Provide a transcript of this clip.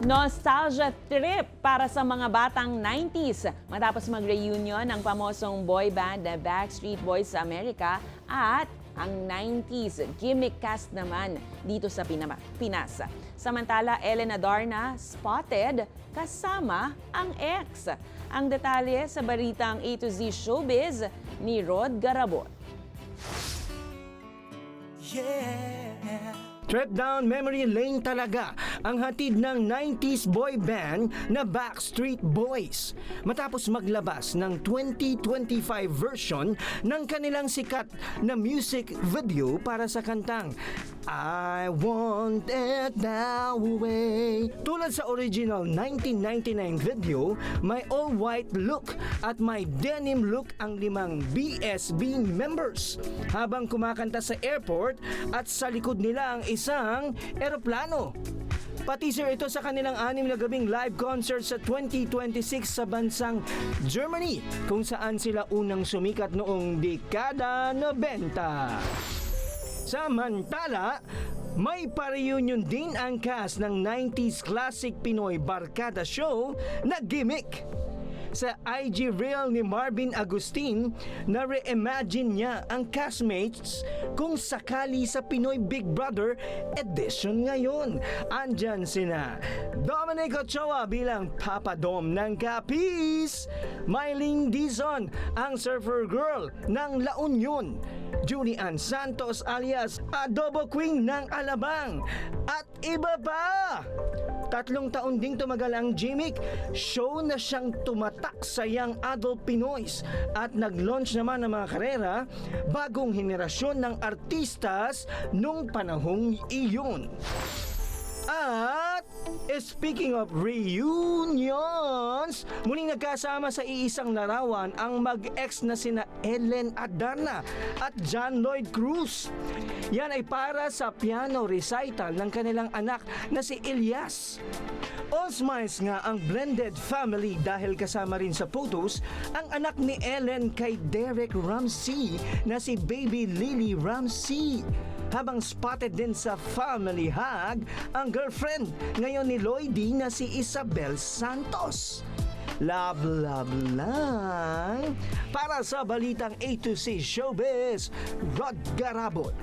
Nostalgia trip para sa mga batang 90s matapos mag-reunion ang pamosong boy band na Backstreet Boys sa Amerika at ang 90s gimmick cast naman dito sa Pinas. Samantala, Ellen Adarna spotted kasama ang ex. Ang detalye sa balitang A to Z Showbiz ni Rod Garabon. Trip down memory lane talaga ang hatid ng 90s boy band na Backstreet Boys matapos maglabas ng 2025 version ng kanilang sikat na music video para sa kantang I Want It That Way. Tulad sa original 1999 video, may all-white look at may denim look ang 5 BSB members habang kumakanta sa airport at sa likod nila ang isang eroplano. Pateaser ito sa kanilang 6 na gabing live concert sa 2026 sa bansang Germany kung saan sila unang sumikat noong dekada 90. Samantala, may pa-reunion din ang cast ng 90s classic Pinoy barkada show na Gimmick. Sa IG reel ni Marvin Agustin, na reimagine niya ang castmates kung sakali sa Pinoy Big Brother edition ngayon. Andyan sina Dominic Ochoa bilang Papa Dom ng Capiz, Mylene Dizon ang surfer girl ng La Union, Julian Santos alias Adobo Queen ng Alabang, at iba pa! 3 taon ding tumagal ang Gimmick show na siyang tumatak sa young adult Pinoys at nag-launch naman ng mga karera bagong henerasyon ng artistas nung panahong iyon. At speaking of reunions, muling nagkasama sa iisang larawan ang mag-ex na sina Ellen Adarna at John Lloyd Cruz. Yan ay para sa piano recital ng kanilang anak na si Elias. All smiles nga ang blended family dahil kasama rin sa photos ang anak ni Ellen kay Derek Ramsey na si Baby Lily Ramsey. Habang spotted din sa family hug ang girlfriend ngayon ni Lloydie na si Isabel Santos. Love, love lang. Para sa balitang A to Z Showbiz, Rod Garabon.